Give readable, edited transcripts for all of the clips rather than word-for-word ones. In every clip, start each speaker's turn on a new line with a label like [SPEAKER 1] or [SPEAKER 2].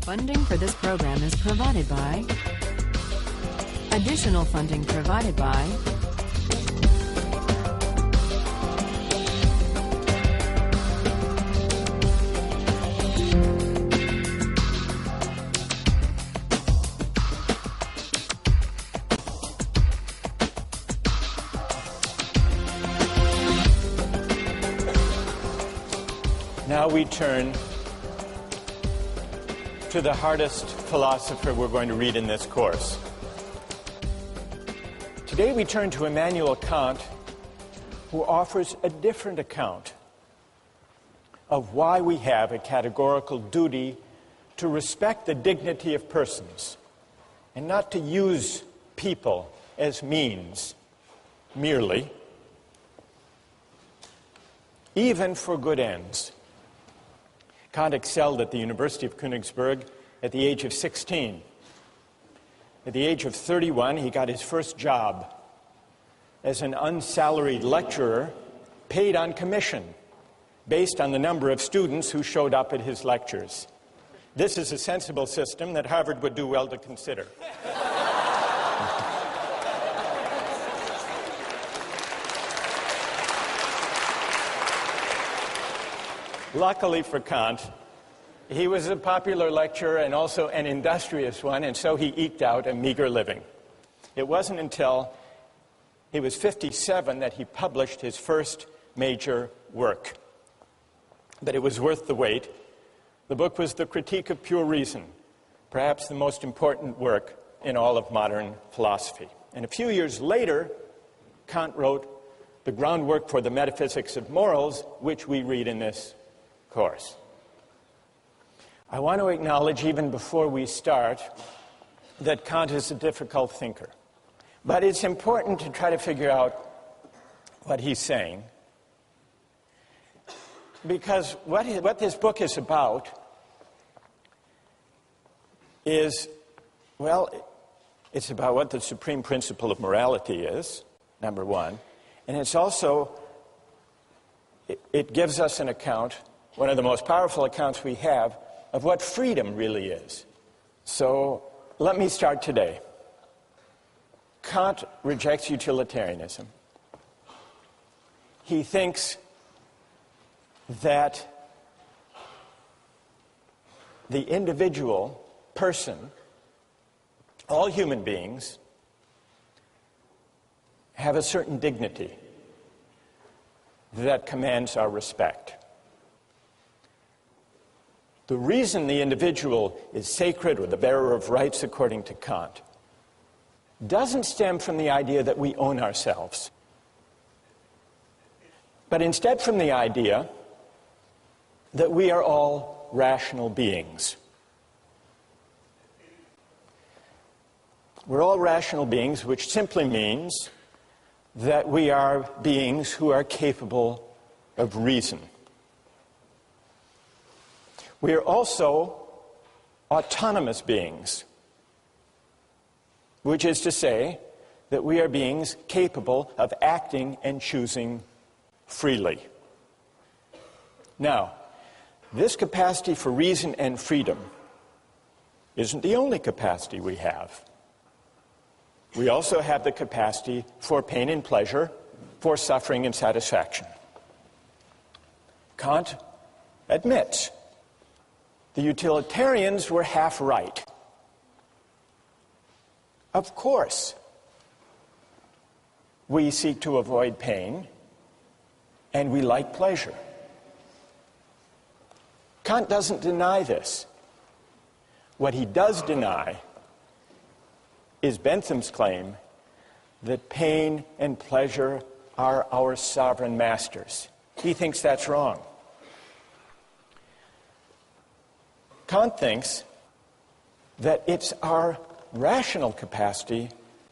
[SPEAKER 1] Funding for this program is provided by... Additional funding provided by...
[SPEAKER 2] Now we turn to the hardest philosopher we're going to read in this course. Today we turn to Immanuel Kant, who offers a different account of why we have a categorical duty to respect the dignity of persons and not to use people as means merely, even for good ends. Kant excelled at the University of Königsberg at the age of 16. At the age of 31, he got his first job as an unsalaried lecturer paid on commission based on the number of students who showed up at his lectures. This is a sensible system that Harvard would do well to consider. Luckily for Kant, he was a popular lecturer and also an industrious one, and so he eked out a meager living. It wasn't until he was 57 that he published his first major work. But it was worth the wait. The book was The Critique of Pure Reason, perhaps the most important work in all of modern philosophy. And a few years later, Kant wrote the groundwork for the metaphysics of morals, which we read in this course. I want to acknowledge, even before we start, that Kant is a difficult thinker. But it's important to try to figure out what he's saying, because what this book is about is, well, it's about what the supreme principle of morality is, number one, and it's also, it gives us an account, one of the most powerful accounts we have, of what freedom really is. So let me start today. Kant rejects utilitarianism. He thinks that the individual person, all human beings, have a certain dignity that commands our respect. The reason the individual is sacred or the bearer of rights, according to Kant, doesn't stem from the idea that we own ourselves, but instead from the idea that we are all rational beings. We're all rational beings, which simply means that we are beings who are capable of reason. We are also autonomous beings, which is to say that we are beings capable of acting and choosing freely. Now, this capacity for reason and freedom isn't the only capacity we have. We also have the capacity for pain and pleasure, for suffering and satisfaction. Kant admits the utilitarians were half right. Of course, we seek to avoid pain, and we like pleasure. Kant doesn't deny this. What he does deny is Bentham's claim that pain and pleasure are our sovereign masters. He thinks that's wrong. Kant thinks that it's our rational capacity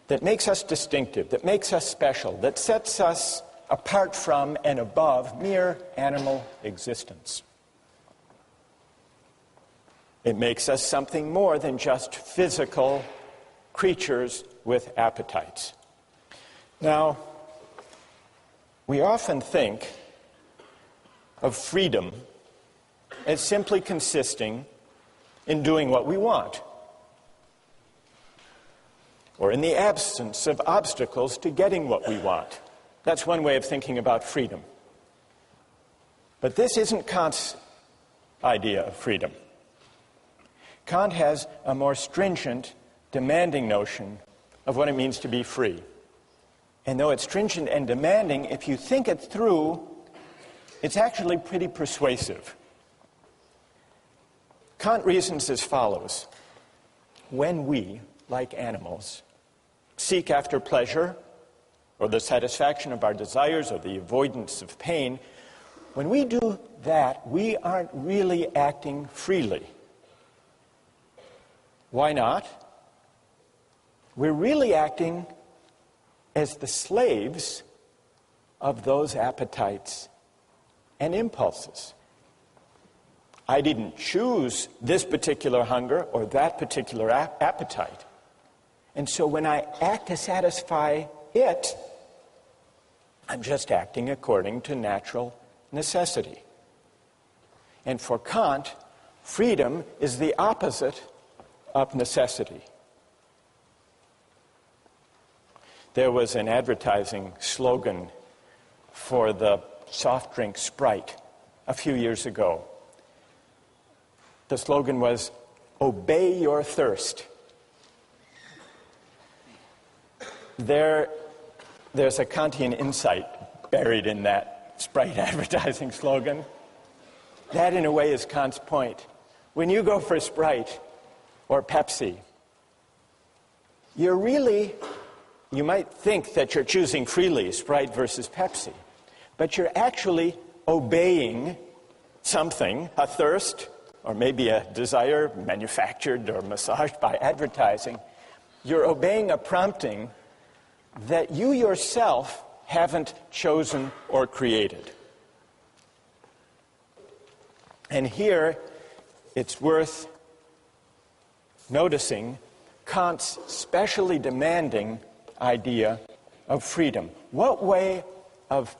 [SPEAKER 2] that makes us distinctive, that makes us special, that sets us apart from and above mere animal existence. It makes us something more than just physical creatures with appetites. Now, we often think of freedom as simply consisting in doing what we want, or in the absence of obstacles to getting what we want. That's one way of thinking about freedom. But this isn't Kant's idea of freedom. Kant has a more stringent, demanding notion of what it means to be free. And though it's stringent and demanding, if you think it through, it's actually pretty persuasive. Kant reasons as follows. When we, like animals, seek after pleasure, or the satisfaction of our desires, or the avoidance of pain, when we do that, we aren't really acting freely. Why not? We're really acting as the slaves of those appetites and impulses. I didn't choose this particular hunger or that particular appetite. And so when I act to satisfy it, I'm just acting according to natural necessity. And for Kant, freedom is the opposite of necessity. There was an advertising slogan for the soft drink Sprite a few years ago. The slogan was, "Obey your thirst." There's a Kantian insight buried in that Sprite advertising slogan. That, in a way, is Kant's point. When you go for Sprite or Pepsi, you might think that you're choosing freely, Sprite versus Pepsi, but you're actually obeying something, a thirst, or maybe a desire manufactured or massaged by advertising. You're obeying a prompting that you yourself haven't chosen or created. And here, it's worth noticing Kant's specially demanding idea of freedom. What way of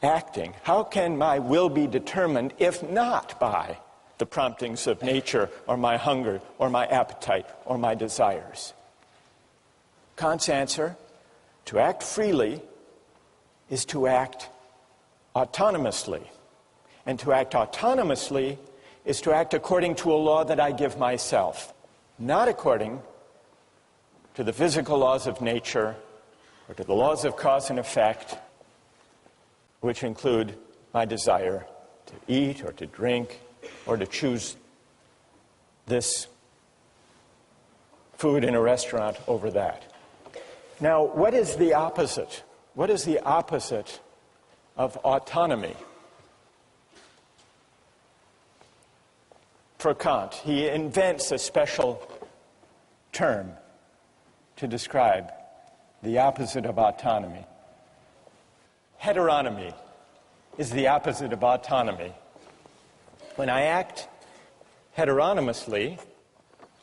[SPEAKER 2] acting, how can my will be determined if not by the promptings of nature or my hunger or my appetite or my desires? Kant's answer, to act freely, is to act autonomously. And to act autonomously is to act according to a law that I give myself, not according to the physical laws of nature or to the laws of cause and effect, which include my desire to eat or to drink or to choose this food in a restaurant over that. Now, what is the opposite? What is the opposite of autonomy? For Kant, he invents a special term to describe the opposite of autonomy. Heteronomy is the opposite of autonomy. When I act heteronomously,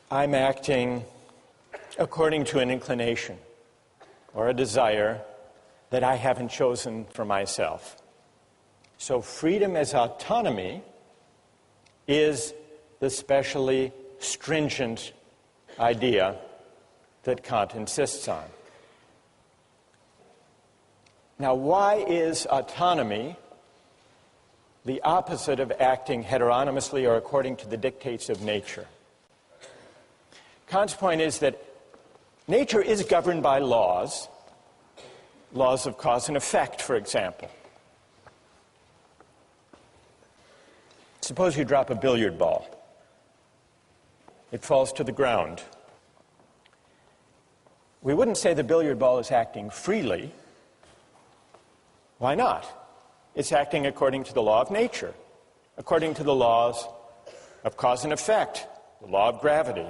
[SPEAKER 2] I'm acting according to an inclination or a desire that I haven't chosen for myself. So freedom as autonomy is the specially stringent idea that Kant insists on. Now, why is autonomy the opposite of acting heteronomously or according to the dictates of nature? Kant's point is that nature is governed by laws of cause and effect, for example. Suppose you drop a billiard ball. It falls to the ground. We wouldn't say the billiard ball is acting freely. Why not? It's acting according to the law of nature, according to the laws of cause and effect, the law of gravity.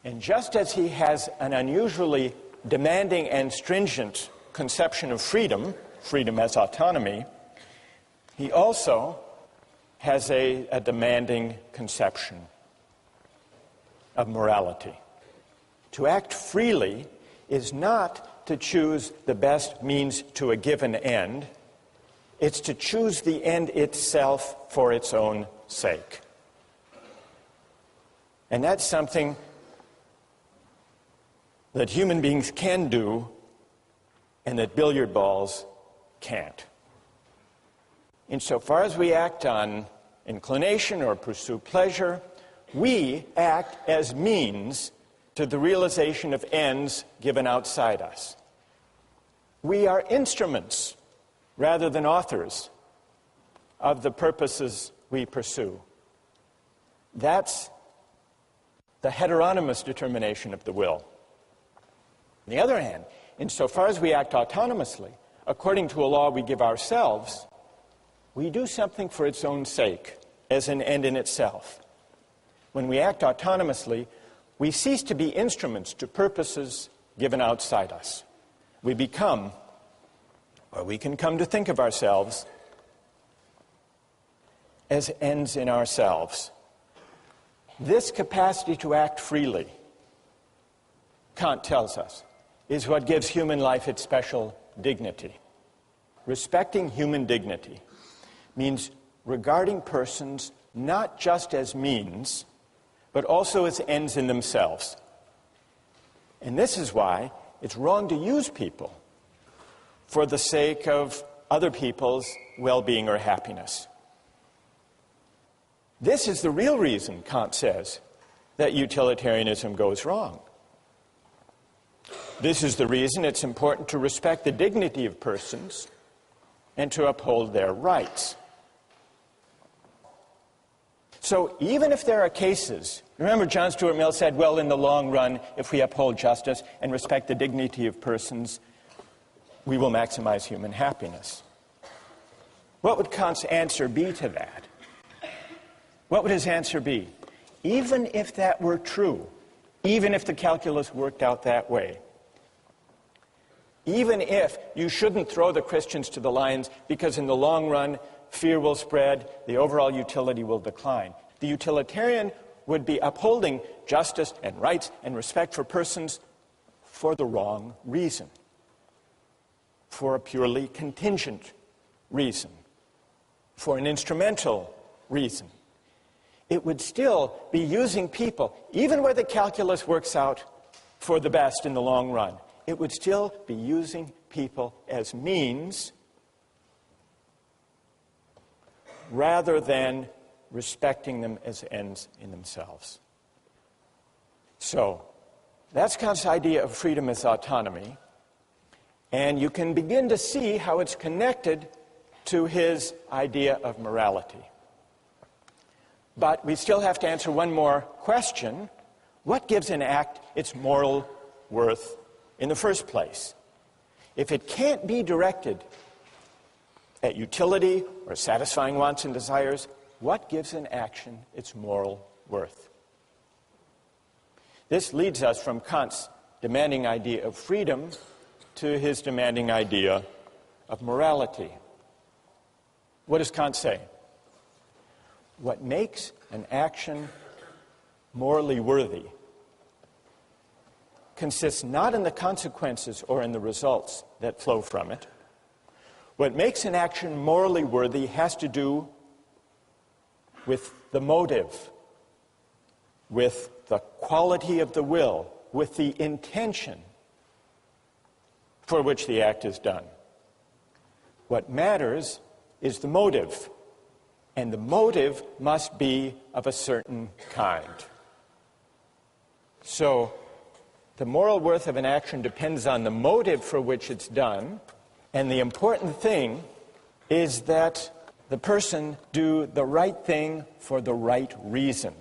[SPEAKER 2] And just as he has an unusually demanding and stringent conception of freedom, freedom as autonomy, he also has a demanding conception of morality. To act freely is not to choose the best means to a given end. It's to choose the end itself for its own sake. And that's something that human beings can do and that billiard balls can't. Insofar as we act on inclination or pursue pleasure, we act as means to the realization of ends given outside us. We are instruments rather than authors of the purposes we pursue. That's the heteronymous determination of the will. On the other hand, insofar as we act autonomously, according to a law we give ourselves, we do something for its own sake, as an end in itself. When we act autonomously, we cease to be instruments to purposes given outside us. We become, or we can come to think of ourselves, as ends in ourselves. This capacity to act freely, Kant tells us, is what gives human life its special dignity. Respecting human dignity means regarding persons not just as means, but also as ends in themselves. And this is why it's wrong to use people for the sake of other people's well-being or happiness. This is the real reason, Kant says, that utilitarianism goes wrong. This is the reason it's important to respect the dignity of persons and to uphold their rights. So even if there are cases, remember John Stuart Mill said, well, in the long run, if we uphold justice and respect the dignity of persons, we will maximize human happiness. What would Kant's answer be to that? What would his answer be? Even if that were true, even if the calculus worked out that way, even if you shouldn't throw the Christians to the lions because in the long run, fear will spread, the overall utility will decline. The utilitarian would be upholding justice and rights and respect for persons for the wrong reason, for a purely contingent reason, for an instrumental reason. It would still be using people, even where the calculus works out for the best in the long run, it would still be using people as means rather than respecting them as ends in themselves. So, that's Kant's idea of freedom as autonomy, and you can begin to see how it's connected to his idea of morality. But we still have to answer one more question. What gives an act its moral worth in the first place? If it can't be directed at utility or satisfying wants and desires, what gives an action its moral worth? This leads us from Kant's demanding idea of freedom to his demanding idea of morality. What does Kant say? What makes an action morally worthy consists not in the consequences or in the results that flow from it. What makes an action morally worthy has to do with the motive, with the quality of the will, with the intention for which the act is done. What matters is the motive, and the motive must be of a certain kind. So, the moral worth of an action depends on the motive for which it's done, and the important thing is that the person do the right thing for the right reason.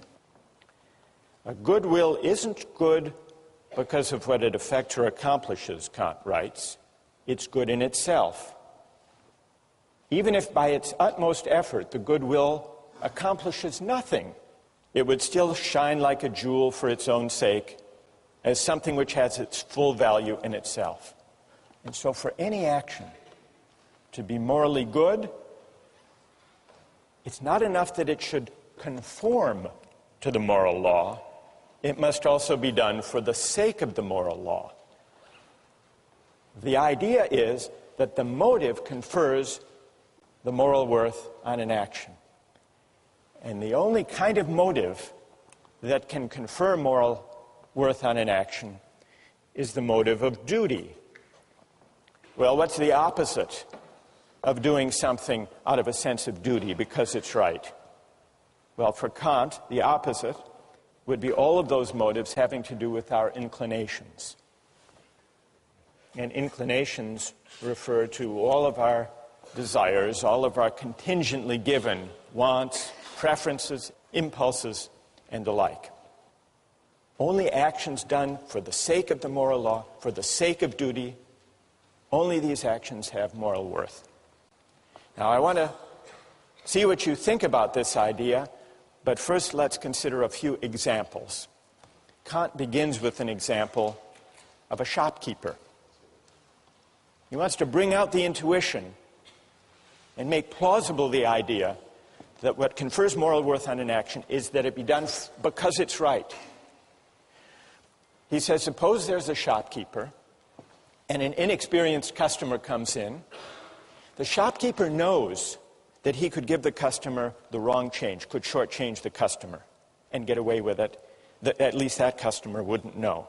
[SPEAKER 2] A good will isn't good because of what it affects or accomplishes, Kant writes. It's good in itself. Even if by its utmost effort the good will accomplishes nothing, it would still shine like a jewel for its own sake, as something which has its full value in itself. And so for any action to be morally good, it's not enough that it should conform to the moral law. It must also be done for the sake of the moral law. The idea is that the motive confers the moral worth on an action. And the only kind of motive that can confer moral worth on an action is the motive of duty. Well, what's the opposite of doing something out of a sense of duty because it's right? Well, for Kant, the opposite would be all of those motives having to do with our inclinations. And inclinations refer to all of our desires, all of our contingently given wants, preferences, impulses, and the like. Only actions done for the sake of the moral law, for the sake of duty, only these actions have moral worth. Now, I want to see what you think about this idea, but first let's consider a few examples. Kant begins with an example of a shopkeeper. He wants to bring out the intuition and make plausible the idea that what confers moral worth on an action is that it be done because it's right. He says, suppose there's a shopkeeper and an inexperienced customer comes in. The shopkeeper knows that he could give the customer the wrong change, could shortchange the customer and get away with it. At least that customer wouldn't know.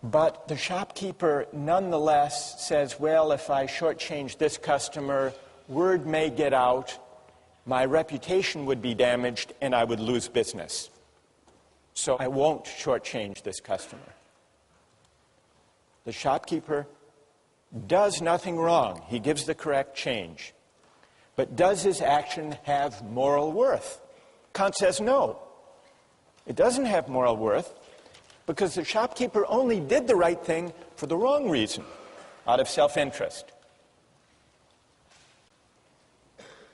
[SPEAKER 2] But the shopkeeper nonetheless says, well, if I shortchange this customer, word may get out, my reputation would be damaged, and I would lose business. So I won't shortchange this customer. The shopkeeper does nothing wrong. He gives the correct change. But does his action have moral worth? Kant says no. It doesn't have moral worth because the shopkeeper only did the right thing for the wrong reason, out of self-interest.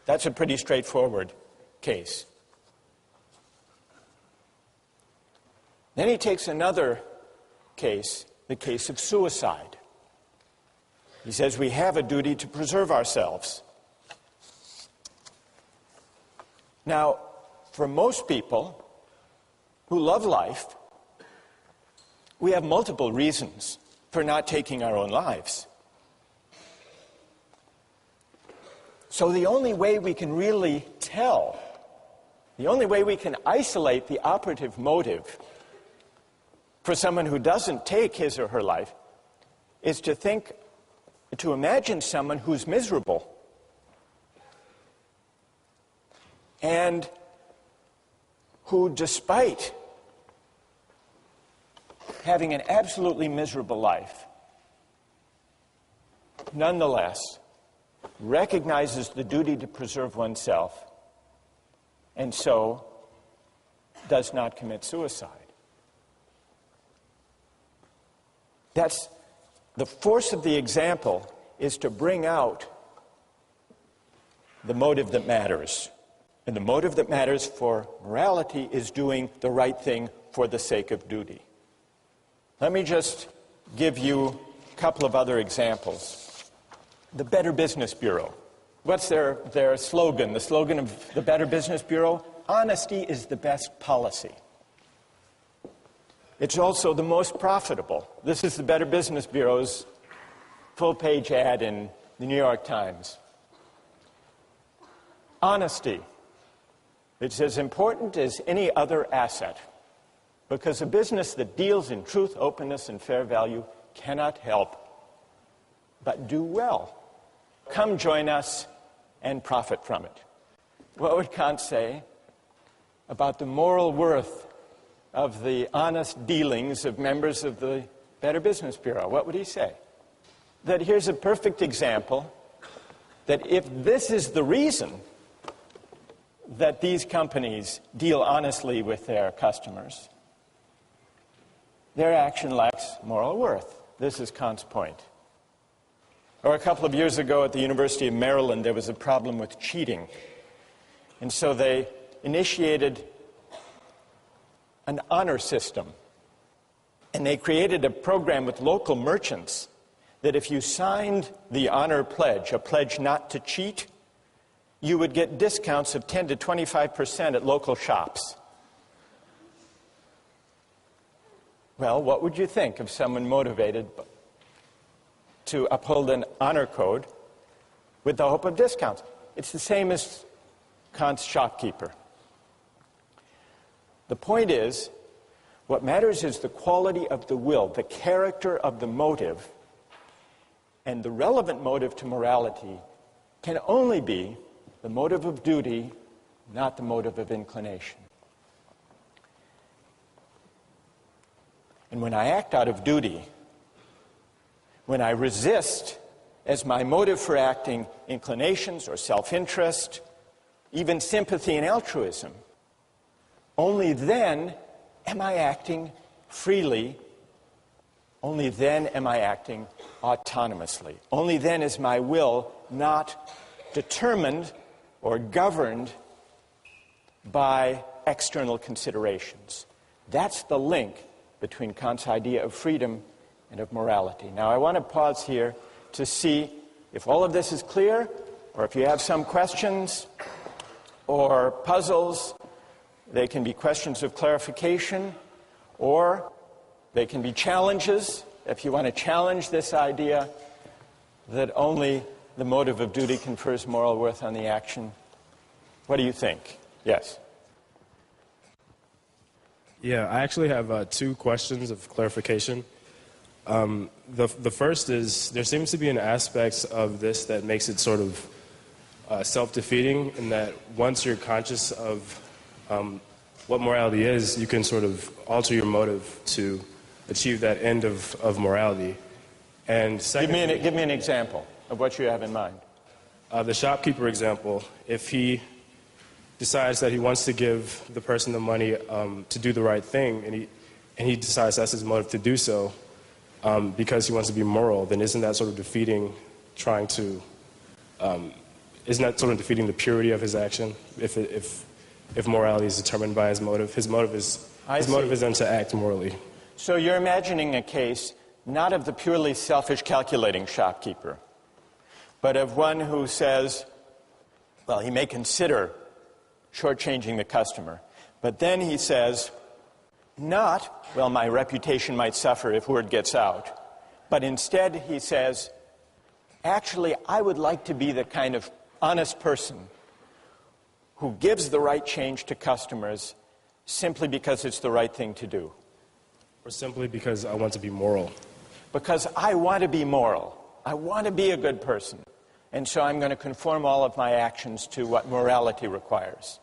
[SPEAKER 2] That's a pretty straightforward case. Then he takes another case, the case of suicide. He says we have a duty to preserve ourselves. Now, for most people who love life, we have multiple reasons for not taking our own lives. So the only way we can really tell, the only way we can isolate the operative motive for someone who doesn't take his or her life is to imagine someone who's miserable and who, despite having an absolutely miserable life, nonetheless recognizes the duty to preserve oneself and so does not commit suicide. That's the force of the example, is to bring out the motive that matters. And the motive that matters for morality is doing the right thing for the sake of duty. Let me just give you a couple of other examples. The Better Business Bureau. What's their slogan? The slogan of the Better Business Bureau? Honesty is the best policy. It's also the most profitable. This is the Better Business Bureau's full-page ad in the New York Times. Honesty. It's as important as any other asset, because a business that deals in truth, openness, and fair value cannot help but do well. Come join us and profit from it. What would Kant say about the moral worth of the honest dealings of members of the Better Business Bureau? What would he say? That here's a perfect example that if this is the reason that these companies deal honestly with their customers, their action lacks moral worth. This is Kant's point. Or a couple of years ago at the University of Maryland, there was a problem with cheating. And so they initiated an honor system. And they created a program with local merchants that if you signed the honor pledge, a pledge not to cheat, you would get discounts of 10 to 25% at local shops. Well, what would you think of someone motivated to uphold an honor code with the hope of discounts? It's the same as Kant's shopkeeper. The point is, what matters is the quality of the will, the character of the motive, and the relevant motive to morality can only be the motive of duty, not the motive of inclination. And when I act out of duty, when I resist as my motive for acting inclinations or self-interest, even sympathy and altruism, only then am I acting freely. Only then am I acting autonomously. Only then is my will not determined or governed by external considerations. That's the link between Kant's idea of freedom and of morality. Now, I want to pause here to see if all of this is clear, or if you have some questions or puzzles. They can be questions of clarification, or they can be challenges, if you want to challenge this idea that only the motive of duty confers moral worth on the action. What do you think? Yes?
[SPEAKER 3] Yeah, I actually have two questions of clarification. The first is, there seems to be an aspect of this that makes it sort of self-defeating, in that once you're conscious of what morality is, you can sort of alter your motive to achieve that end of morality. And secondly,
[SPEAKER 2] give me an example of what you have in mind.
[SPEAKER 3] The shopkeeper example, if he decides that he wants to give the person the money to do the right thing, and he decides that's his motive to do so because he wants to be moral, then isn't that sort of defeating isn't that sort of defeating the purity of his action if morality is determined by his motive? His motive is then to act morally.
[SPEAKER 2] So you're imagining a case not of the purely selfish calculating shopkeeper, but of one who says, well, he may consider shortchanging the customer, but then he says, not, well, my reputation might suffer if word gets out, but instead he says, actually, I would like to be the kind of honest person who gives the right change to customers simply because it's the right thing to do.
[SPEAKER 3] Or simply because I want to be moral.
[SPEAKER 2] Because I want to be moral. I want to be a good person. And so I'm going to conform all of my actions to what morality requires.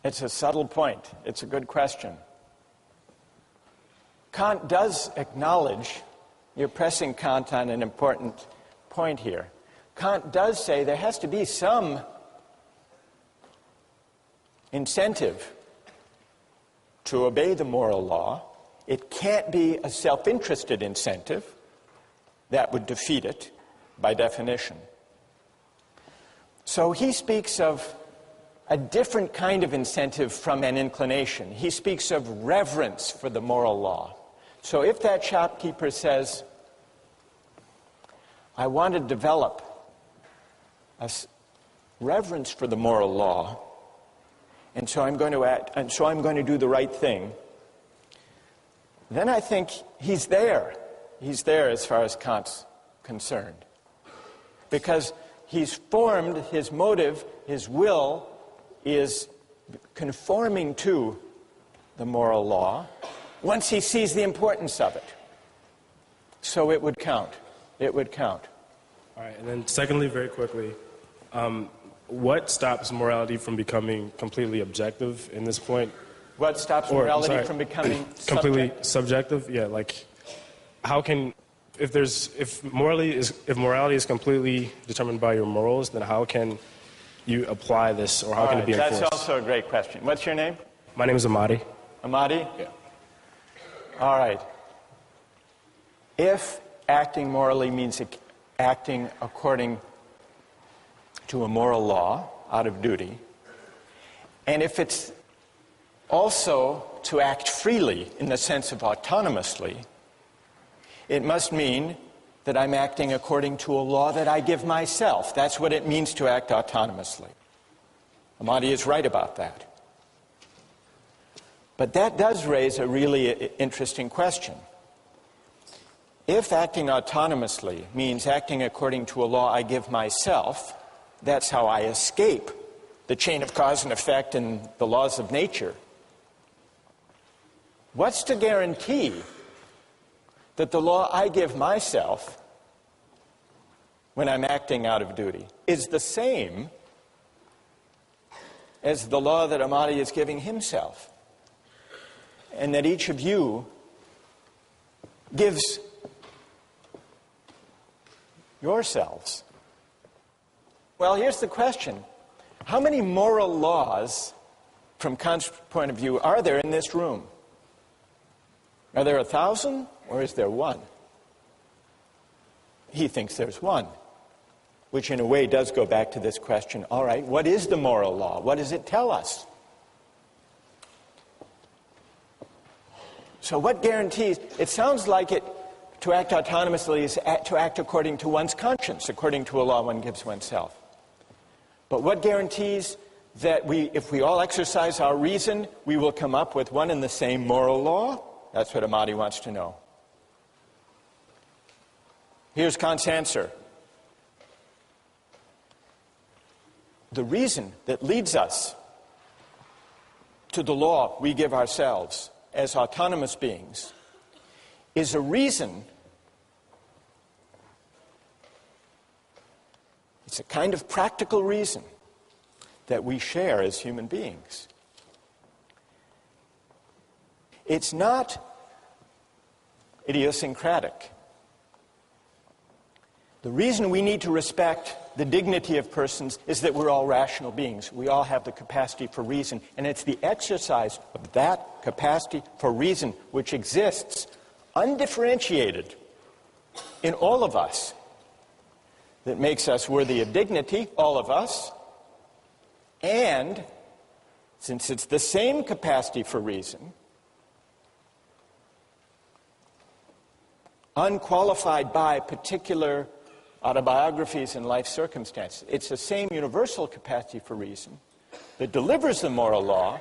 [SPEAKER 2] It's a subtle point. It's a good question. Kant does acknowledge, you're pressing Kant on an important point here. Kant does say there has to be some incentive to obey the moral law. It can't be a self-interested incentive. That would defeat it by definition. So he speaks of a different kind of incentive from an inclination. He speaks of reverence for the moral law. So if that shopkeeper says, I want to develop a reverence for the moral law, and so I'm going to act, and so I'm going to do the right thing, then I think he's there. He's there as far as Kant's concerned. Because he's formed his motive, his will is conforming to the moral law once he sees the importance of it. So it would count. It would count.
[SPEAKER 3] All right, and then secondly, very quickly, what stops morality from becoming completely objective in this point?
[SPEAKER 2] What stops morality from becoming
[SPEAKER 3] completely subjective? Yeah, like how can if morality is completely determined by your morals, then how can you apply this, or how can it be enforced?
[SPEAKER 2] That's also a great question. What's your name?
[SPEAKER 3] My name is Amadi.
[SPEAKER 2] Amadi?
[SPEAKER 3] Yeah.
[SPEAKER 2] All right. If acting morally means acting according to a moral law out of duty, and if it's also to act freely in the sense of autonomously, it must mean that I'm acting according to a law that I give myself. That's what it means to act autonomously. Amadi is right about that. But that does raise a really interesting question. If acting autonomously means acting according to a law I give myself, That's how I escape the chain of cause and effect and the laws of nature. What's to guarantee that the law I give myself when I'm acting out of duty is the same as the law that Amadi is giving himself, and that each of you gives yourselves? Well, here's the question. How many moral laws, from Kant's point of view, are there in this room? Are there 1,000, or is there one? He thinks there's one, which in a way does go back to this question, all right, what is the moral law? What does it tell us? So what guarantees? It sounds like to act autonomously is to act according to one's conscience, according to a law one gives oneself. But what guarantees that if we all exercise our reason, we will come up with one and the same moral law? That's what Amadi wants to know. Here's Kant's answer. The reason that leads us to the law we give ourselves as autonomous beings is a reason, it's a kind of practical reason that we share as human beings. It's not idiosyncratic. The reason we need to respect the dignity of persons is that we're all rational beings. We all have the capacity for reason, and it's the exercise of that capacity for reason which exists undifferentiated in all of us that makes us worthy of dignity, all of us. And since it's the same capacity for reason, unqualified by particular autobiographies and life circumstances, it's the same universal capacity for reason that delivers the moral law.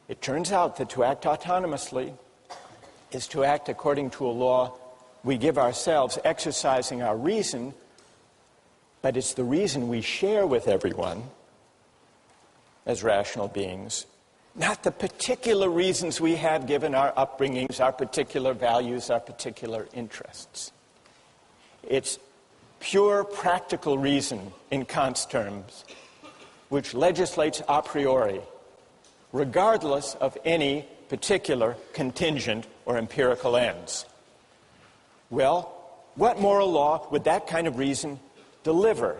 [SPEAKER 2] It turns out that to act autonomously is to act according to a law we give ourselves, exercising our reason, but it's the reason we share with everyone as rational beings, not the particular reasons we have given our upbringings, our particular values, our particular interests. It's pure practical reason, in Kant's terms, which legislates a priori, regardless of any particular contingent or empirical ends. Well, what moral law would that kind of reason deliver?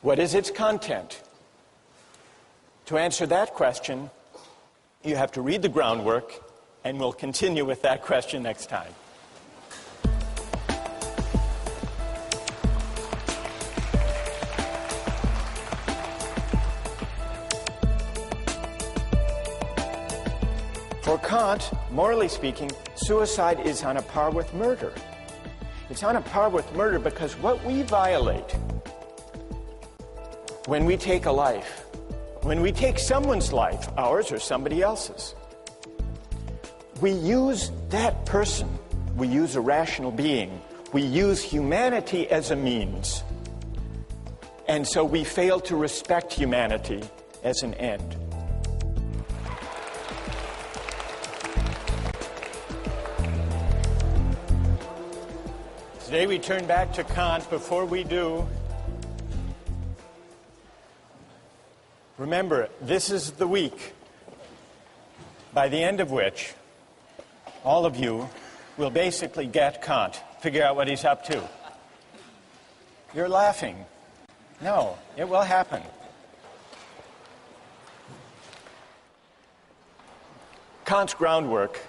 [SPEAKER 2] What is its content? To answer that question, you have to read the groundwork, and we'll continue with that question next time. For Kant, morally speaking, suicide is on a par with murder. It's on a par with murder because what we violate when we take a life, when we take someone's life, ours or somebody else's, we use that person, we use a rational being, we use humanity as a means. And so we fail to respect humanity as an end. Today we turn back to Kant. Before we do, remember, this is the week by the end of which all of you will basically get Kant, figure out what he's up to. You're laughing. No, it will happen. Kant's groundwork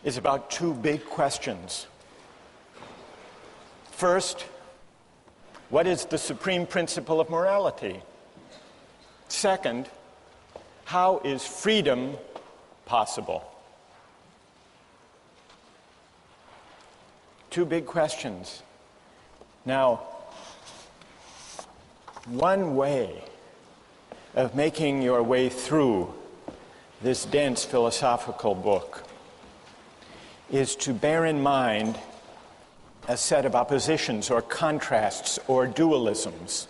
[SPEAKER 2] is about two big questions. First, what is the supreme principle of morality? Second, how is freedom possible? Two big questions. Now, one way of making your way through this dense philosophical book is to bear in mind a set of oppositions or contrasts or dualisms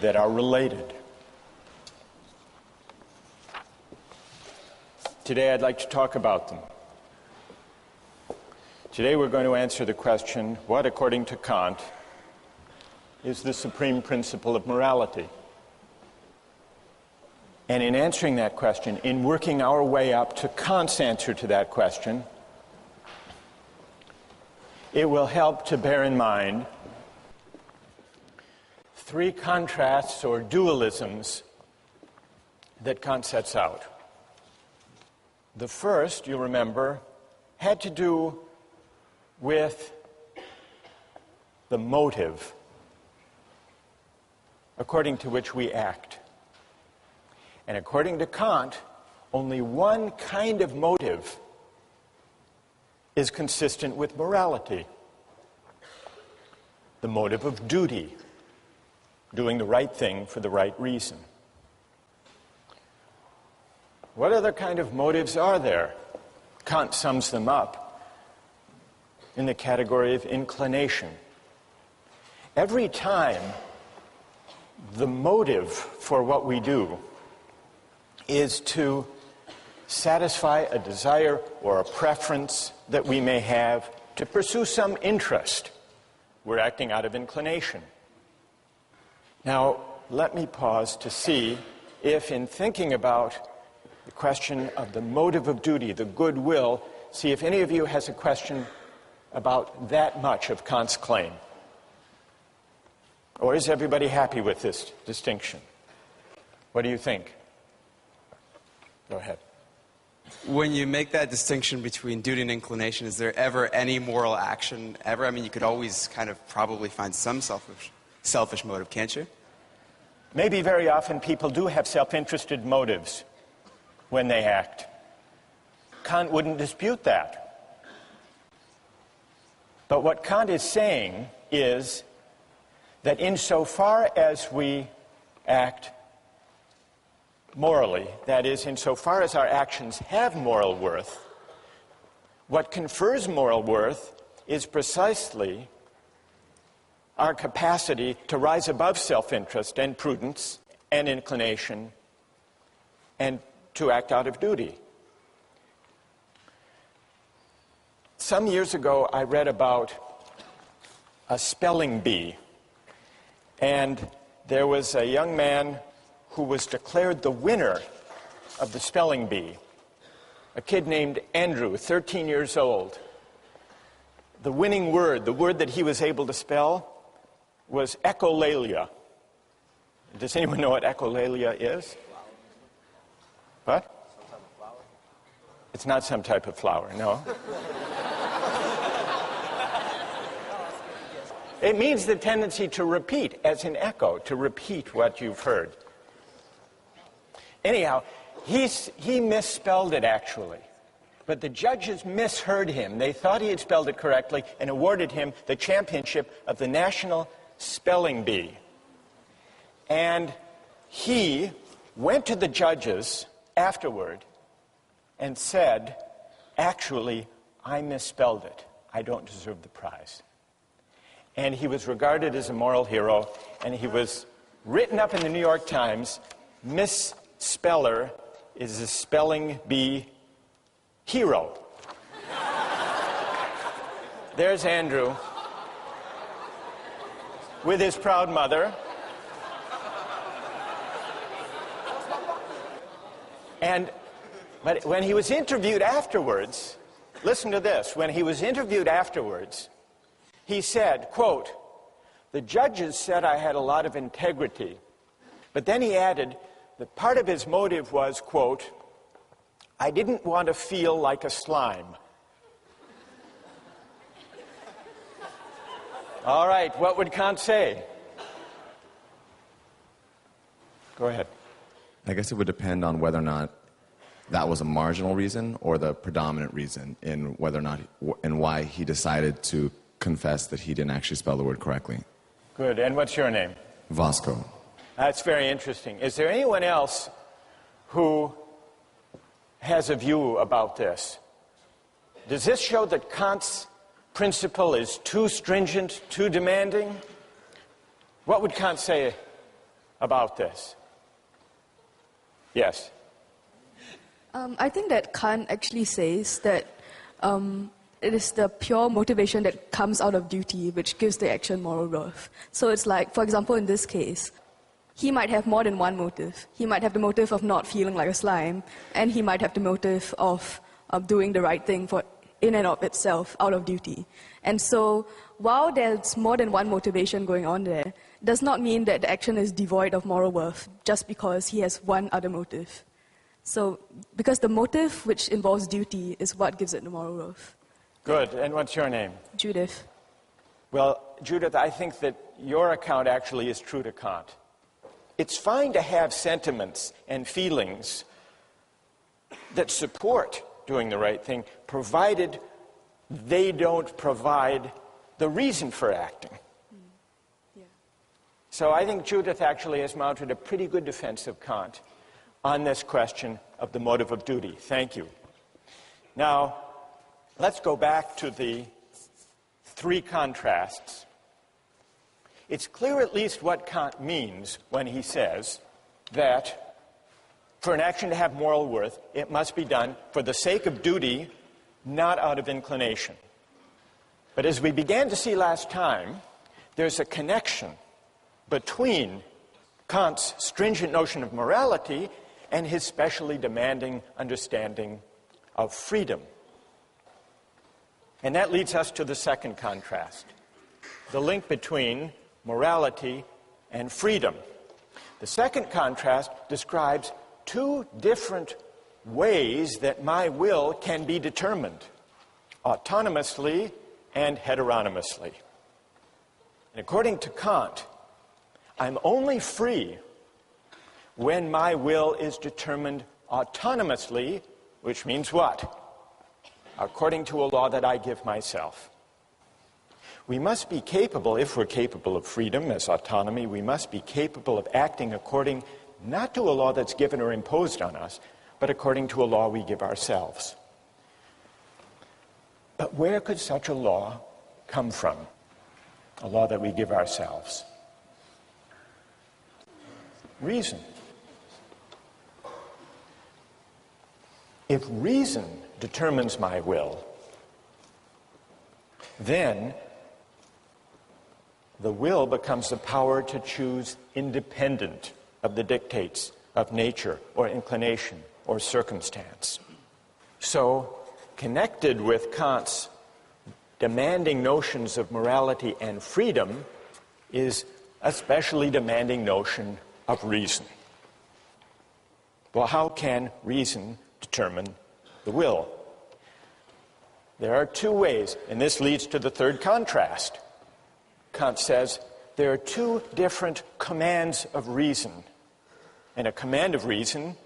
[SPEAKER 2] that are related. Today I'd like to talk about them. Today we're going to answer the question, what, according to Kant, is the supreme principle of morality? And in answering that question, in working our way up to Kant's answer to that question, it will help to bear in mind three contrasts or dualisms that Kant sets out. The first, you'll remember, had to do with the motive according to which we act. And according to Kant, only one kind of motive is consistent with morality. The motive of duty, doing the right thing for the right reason. What other kind of motives are there? Kant sums them up in the category of inclination. Every time the motive for what we do is to satisfy a desire or a preference that we may have to pursue some interest, we're acting out of inclination. Now, let me pause to see if, in thinking about the question of the motive of duty, the goodwill, see if any of you has a question about that much of Kant's claim. Or is everybody happy with this distinction? What do you think? Go ahead.
[SPEAKER 4] When you make that distinction between duty and inclination, is there ever any moral action ever? I mean, you could always kind of probably find some selfish motive, can't you?
[SPEAKER 2] Maybe very often people do have self-interested motives when they act. Kant wouldn't dispute that. But what Kant is saying is that insofar as we act morally, that is, insofar as our actions have moral worth, what confers moral worth is precisely our capacity to rise above self-interest and prudence and inclination and to act out of duty. Some years ago, I read about a spelling bee, and there was a young man who was declared the winner of the spelling bee, a kid named Andrew, 13 years old. The winning word, the word that he was able to spell, was echolalia. Does anyone know what echolalia is? What? It's not some type of flower, no. It means the tendency to repeat, as in echo, to repeat what you've heard. Anyhow, he misspelled it, actually. But the judges misheard him. They thought he had spelled it correctly and awarded him the championship of the National Spelling Bee. And he went to the judges afterward and said, actually, I misspelled it. I don't deserve the prize. And he was regarded as a moral hero, and he was written up in the New York Times, Misspeller is a spelling bee hero. There's Andrew with his proud mother. But when he was interviewed afterwards, listen to this, when he was interviewed afterwards, he said, quote, "The judges said I had a lot of integrity." But then he added that part of his motive was, quote, "I didn't want to feel like a slime." All right, what would Kant say? Go ahead.
[SPEAKER 5] I guess it would depend on whether or not that was a marginal reason or the predominant reason in whether or not and why he decided to confess that he didn't actually spell the word correctly.
[SPEAKER 2] Good. And what's your name?
[SPEAKER 5] Vasco.
[SPEAKER 2] That's very interesting. Is there anyone else who has a view about this? Does this show that Kant's principle is too stringent, too demanding? What would Kant say about this? Yes.
[SPEAKER 6] I think that Kant actually says that it is the pure motivation that comes out of duty which gives the action moral worth. So it's like, for example, in this case, he might have more than one motive. He might have the motive of not feeling like a slime, and he might have the motive of doing the right thing for in and of itself out of duty. And so while there's more than one motivation going on there, does not mean that the action is devoid of moral worth just because he has one other motive. So, because the motive which involves duty is what gives it the moral worth.
[SPEAKER 2] Good. And what's your name?
[SPEAKER 6] Judith.
[SPEAKER 2] Well, Judith, I think that your account actually is true to Kant. It's fine to have sentiments and feelings that support doing the right thing, provided they don't provide the reason for acting.
[SPEAKER 6] Yeah.
[SPEAKER 2] So I think Judith actually has mounted a pretty good defense of Kant on this question of the motive of duty. Thank you. Now, let's go back to the three contrasts. It's clear at least what Kant means when he says that for an action to have moral worth, it must be done for the sake of duty, not out of inclination. But as we began to see last time, there's a connection between Kant's stringent notion of morality and his specially demanding understanding of freedom. And that leads us to the second contrast, the link between morality and freedom. The second contrast describes two different ways that my will can be determined, autonomously and heteronomously. And according to Kant, I'm only free when my will is determined autonomously, which means what? According to a law that I give myself. We must be capable, if we're capable of freedom as autonomy, we must be capable of acting according not to a law that's given or imposed on us, but according to a law we give ourselves. But where could such a law come from? A law that we give ourselves? Reason. If reason determines my will, then the will becomes the power to choose independent of the dictates of nature or inclination or circumstance. So, connected with Kant's demanding notions of morality and freedom is a specially demanding notion of reason. Well, how can reason determine the will? There are two ways, and this leads to the third contrast. Kant says there are two different commands of reason. And a command of reason,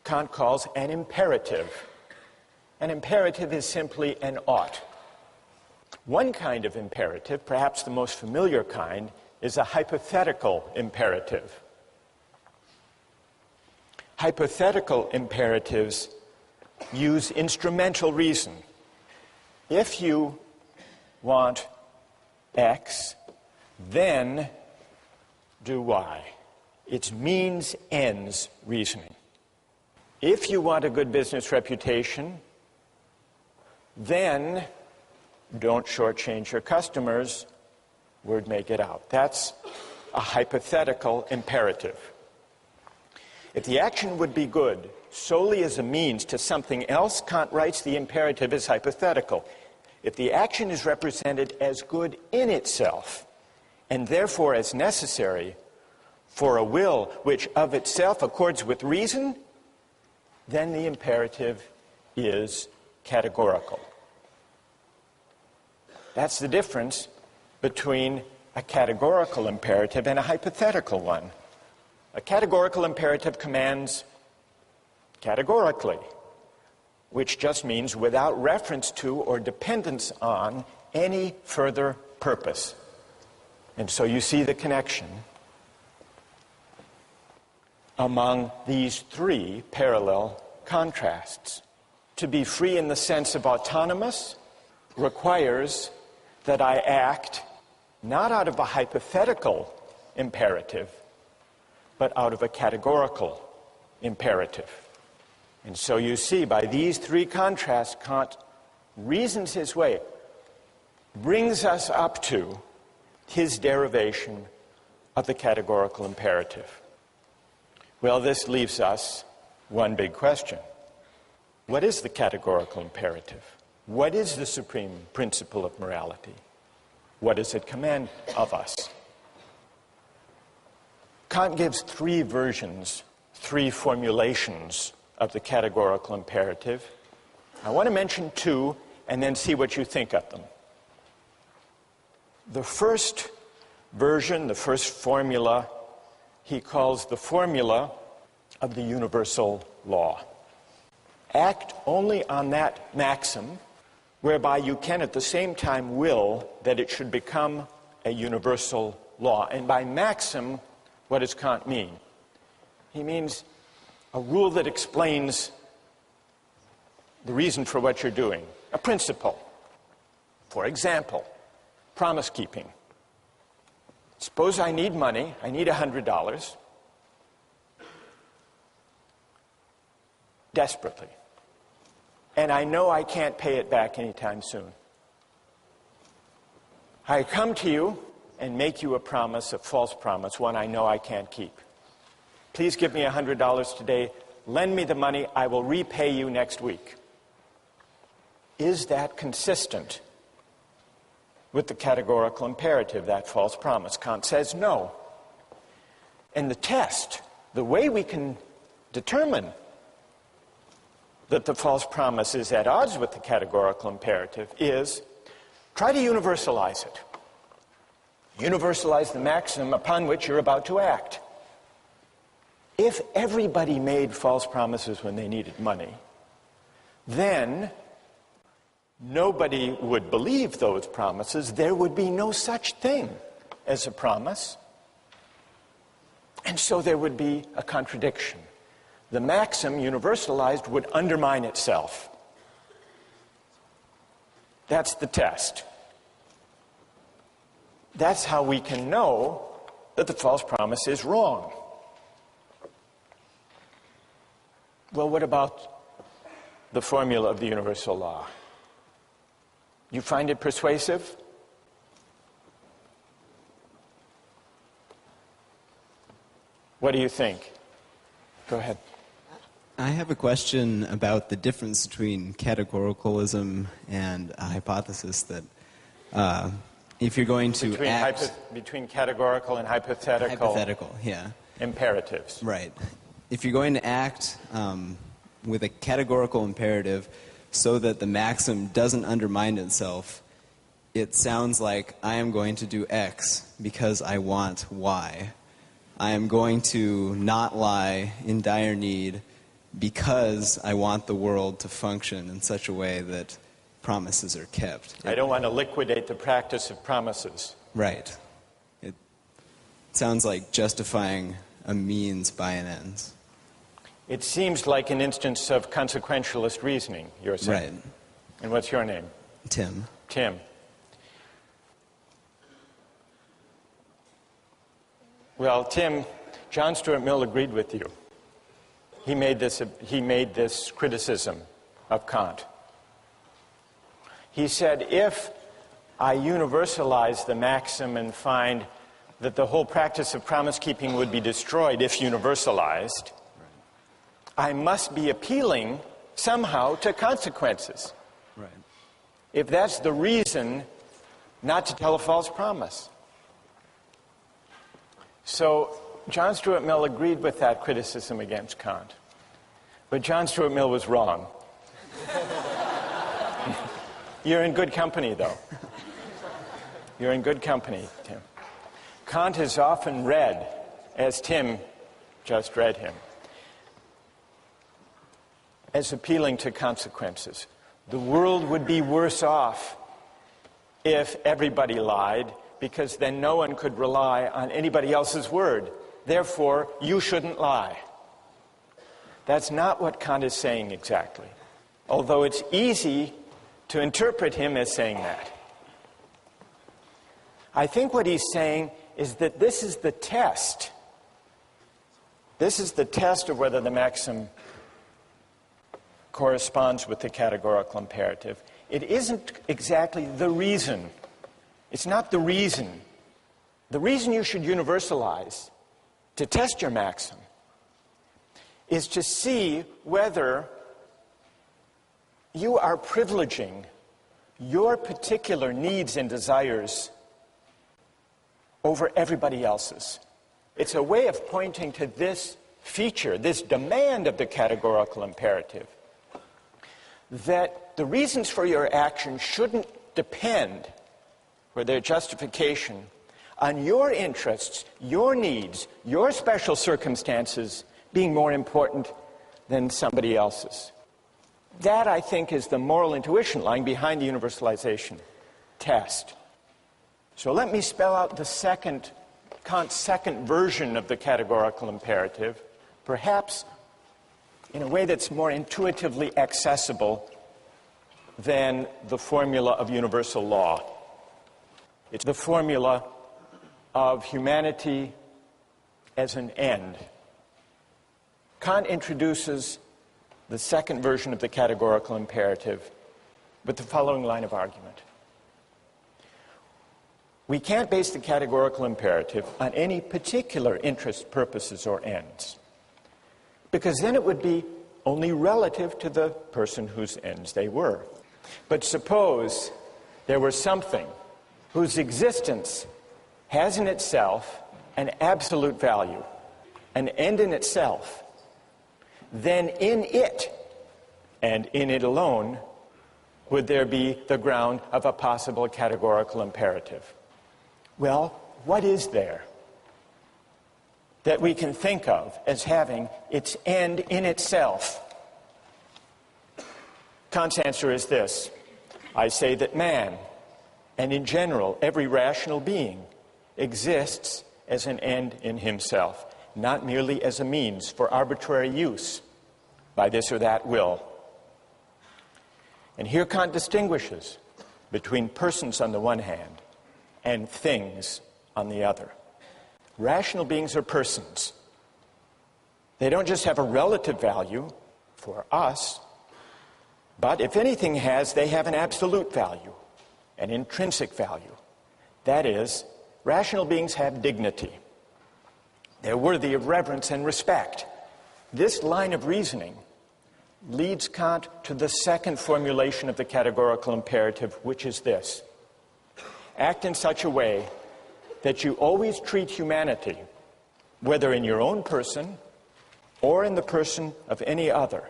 [SPEAKER 2] Kant calls an imperative. An imperative is simply an ought. One kind of imperative, perhaps the most familiar kind, is a hypothetical imperative. Hypothetical imperatives use instrumental reason. If you want X, then do Y. It's means ends reasoning. If you want a good business reputation, then don't shortchange your customers, word make it out. That's a hypothetical imperative. If the action would be good solely as a means to something else, Kant writes the imperative is hypothetical. If the action is represented as good in itself, and therefore as necessary for a will which of itself accords with reason, then the imperative is categorical. That's the difference between a categorical imperative and a hypothetical one. A categorical imperative commands categorically, which just means without reference to or dependence on any further purpose. And so you see the connection among these three parallel contrasts. To be free in the sense of autonomous requires that I act not out of a hypothetical imperative, but out of a categorical imperative. And so you see, by these three contrasts, Kant reasons his way, brings us up to his derivation of the categorical imperative. Well, this leaves us one big question. What is the categorical imperative? What is the supreme principle of morality? What does it command of us? Kant gives three versions, three formulations of the categorical imperative. I want to mention two and then see what you think of them. The first version, the first formula, he calls the formula of the universal law. Act only on that maxim whereby you can at the same time will that it should become a universal law. And by maxim, what does Kant mean? He means a rule that explains the reason for what you're doing, a principle. For example, promise keeping. Suppose I need money, I need $100, desperately. And I know I can't pay it back anytime soon. I come to you and make you a promise, a false promise, one I know I can't keep. Please give me $100 today, lend me the money, I will repay you next week. Is that consistent with the categorical imperative, that false promise? Kant says no. And the test, the way we can determine that the false promise is at odds with the categorical imperative is try to universalize it. Universalize the maxim upon which you're about to act. If everybody made false promises when they needed money, then nobody would believe those promises. There would be no such thing as a promise. And so there would be a contradiction. The maxim universalized would undermine itself. That's the test. That's how we can know that the false promise is wrong. Well, what about the formula of the universal law? You find it persuasive? What do you think? Go ahead.
[SPEAKER 7] I have a question about the difference between categoricalism and a hypothesis that if you're going to
[SPEAKER 2] between categorical and hypothetical
[SPEAKER 7] yeah.
[SPEAKER 2] imperatives.
[SPEAKER 7] Right. If you're going to act with a categorical imperative so that the maxim doesn't undermine itself, it sounds like I am going to do X because I want Y. I am going to not lie in dire need because I want the world to function in such a way that promises are kept.
[SPEAKER 2] I don't want to liquidate the practice of promises.
[SPEAKER 7] Right. It sounds like justifying a means by an ends.
[SPEAKER 2] It seems like an instance of consequentialist reasoning, you're saying.
[SPEAKER 7] Right.
[SPEAKER 2] And what's your name?
[SPEAKER 7] Tim.
[SPEAKER 2] Tim. Well, Tim, John Stuart Mill agreed with you. He made this criticism of Kant. He said, if I universalize the maxim and find that the whole practice of promise-keeping would be destroyed if universalized, I must be appealing somehow to consequences.
[SPEAKER 7] Right.
[SPEAKER 2] If that's the reason not to tell a false promise. So John Stuart Mill agreed with that criticism against Kant. But John Stuart Mill was wrong. You're in good company, though. You're in good company, Tim. Kant is often read, as Tim just read him, as appealing to consequences. The world would be worse off if everybody lied, because then no one could rely on anybody else's word. Therefore, you shouldn't lie. That's not what Kant is saying exactly, although it's easy to interpret him as saying that. I think what he's saying is that this is the test. This is the test of whether the maxim corresponds with the categorical imperative. It isn't exactly the reason. It's not the reason. The reason you should universalize to test your maxim is to see whether you are privileging your particular needs and desires over everybody else's. It's a way of pointing to this feature, this demand of the categorical imperative, that the reasons for your action shouldn't depend, for their justification, on your interests, your needs, your special circumstances being more important than somebody else's. That, I think, is the moral intuition lying behind the universalization test. So let me spell out Kant's second version of the categorical imperative, perhaps in a way that's more intuitively accessible than the formula of universal law. It's the formula of humanity as an end. Kant introduces the second version of the categorical imperative with the following line of argument. We can't base the categorical imperative on any particular interests, purposes, or ends, because then it would be only relative to the person whose ends they were. But suppose there were something whose existence has in itself an absolute value, an end in itself, then in it, and in it alone, would there be the ground of a possible categorical imperative. Well, what is there that we can think of as having its end in itself? Kant's answer is this. I say that man, and in general every rational being, exists as an end in himself, not merely as a means for arbitrary use by this or that will. And here Kant distinguishes between persons on the one hand and things on the other. Rational beings are persons. They don't just have a relative value for us, but if anything they have an absolute value, an intrinsic value. That is, rational beings have dignity. They're worthy of reverence and respect. This line of reasoning leads Kant to the second formulation of the categorical imperative, which is this. Act in such a way that you always treat humanity, whether in your own person or in the person of any other,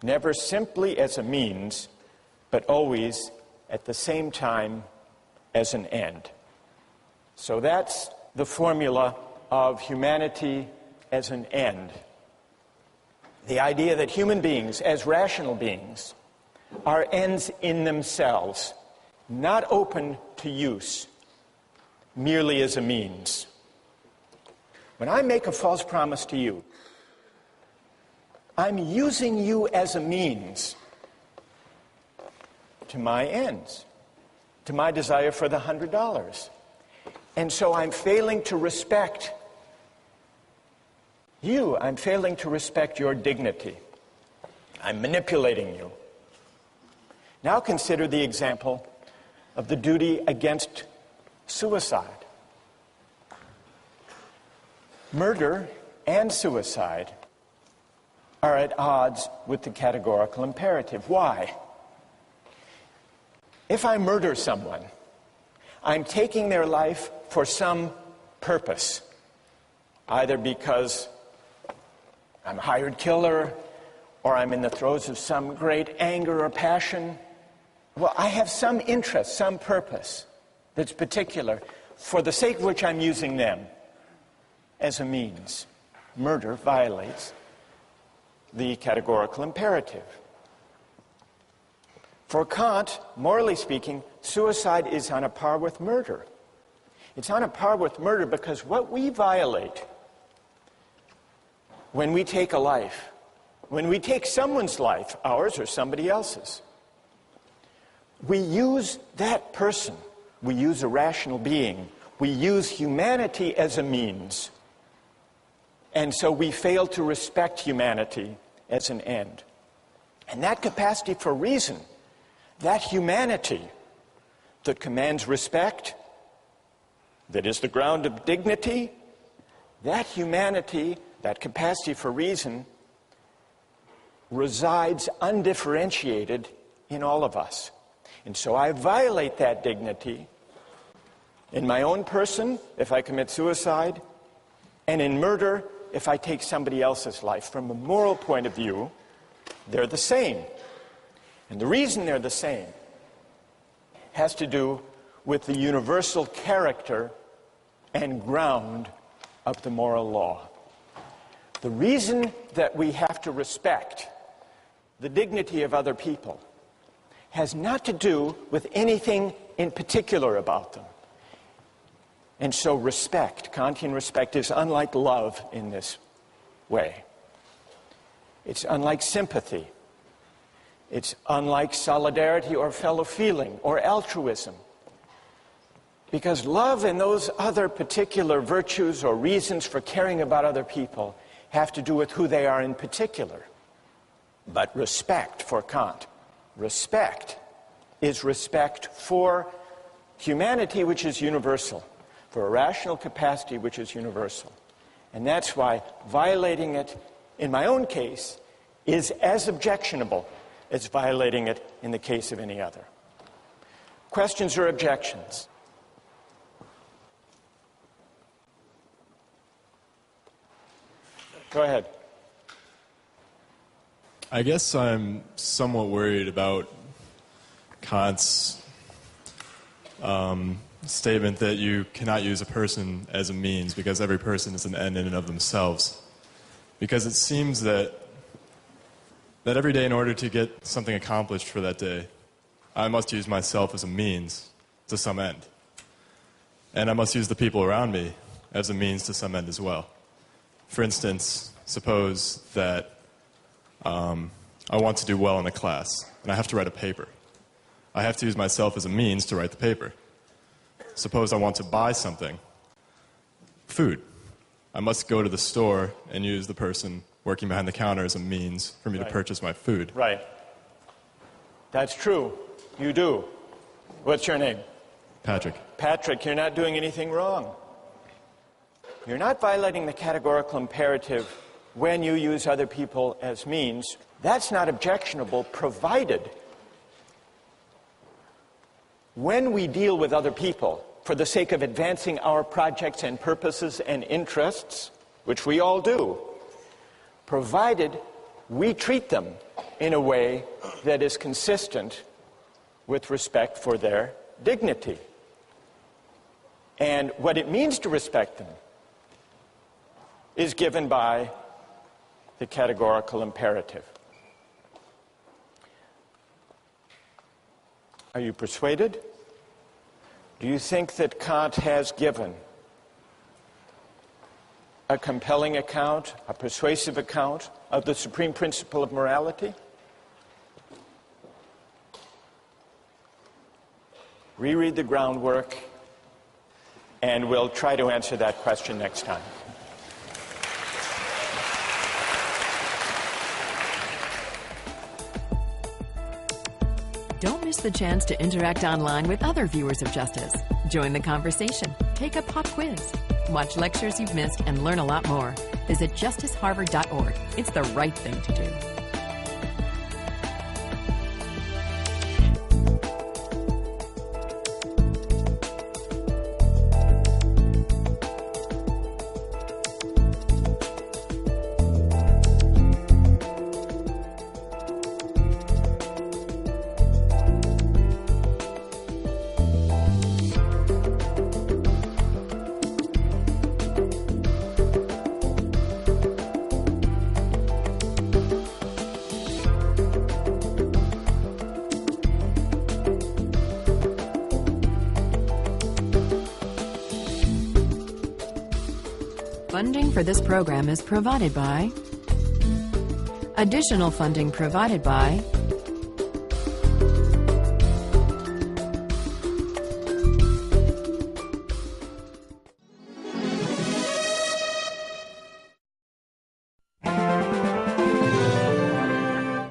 [SPEAKER 2] never simply as a means, but always at the same time as an end. So that's the formula of humanity as an end. The idea that human beings, as rational beings, are ends in themselves, not open to use, merely as a means. When I make a false promise to you, I'm using you as a means to my ends, to my desire for the $100. And so I'm failing to respect you. I'm failing to respect your dignity. I'm manipulating you. Now consider the example of the duty against suicide. Murder and suicide are at odds with the categorical imperative. Why? If I murder someone, I'm taking their life for some purpose, either because I'm a hired killer or I'm in the throes of some great anger or passion. Well, I have some interest, some purpose that's particular, for the sake of which I'm using them as a means. Murder violates the categorical imperative. For Kant, morally speaking, suicide is on a par with murder. It's on a par with murder because what we violate when we take a life, when we take someone's life, ours or somebody else's, we use that person, we use a rational being. We use humanity as a means. And so we fail to respect humanity as an end. And that capacity for reason, that humanity that commands respect, that is the ground of dignity, that humanity, that capacity for reason, resides undifferentiated in all of us. And so I violate that dignity in my own person if I commit suicide, and in murder if I take somebody else's life. From a moral point of view, they're the same. And the reason they're the same has to do with the universal character and ground of the moral law. The reason that we have to respect the dignity of other people has not to do with anything in particular about them. And so respect, Kantian respect, is unlike love in this way. It's unlike sympathy. It's unlike solidarity or fellow feeling or altruism. Because love and those other particular virtues or reasons for caring about other people have to do with who they are in particular. But respect for Kant, respect is respect for humanity, which is universal, for a rational capacity which is universal. And that's why violating it, in my own case, is as objectionable as violating it in the case of any other. Questions or objections? Go ahead.
[SPEAKER 8] I guess I'm somewhat worried about Kant's statement that you cannot use a person as a means because every person is an end in and of themselves. Because it seems that every day, in order to get something accomplished for that day, I must use myself as a means to some end. And I must use the people around me as a means to some end as well. For instance, suppose that I want to do well in a class, and I have to write a paper. I have to use myself as a means to write the paper. Suppose I want to buy something, food. I must go to the store and use the person working behind the counter as a means for me to purchase my food.
[SPEAKER 2] Right. That's true. You do. What's your name?
[SPEAKER 8] Patrick.
[SPEAKER 2] Patrick, you're not doing anything wrong. You're not violating the categorical imperative when you use other people as means. That's not objectionable, provided when we deal with other people for the sake of advancing our projects and purposes and interests, which we all do, provided we treat them in a way that is consistent with respect for their dignity. And what it means to respect them is given by the categorical imperative. Are you persuaded? Do you think that Kant has given a compelling account, a persuasive account of the supreme principle of morality? Reread the groundwork, and we'll try to answer that question next time.
[SPEAKER 1] Don't miss the chance to interact online with other viewers of Justice. Join the conversation, take a pop quiz, watch lectures you've missed, and learn a lot more. Visit justiceharvard.org. It's the right thing to do. Funding for this program is provided by... Additional funding provided by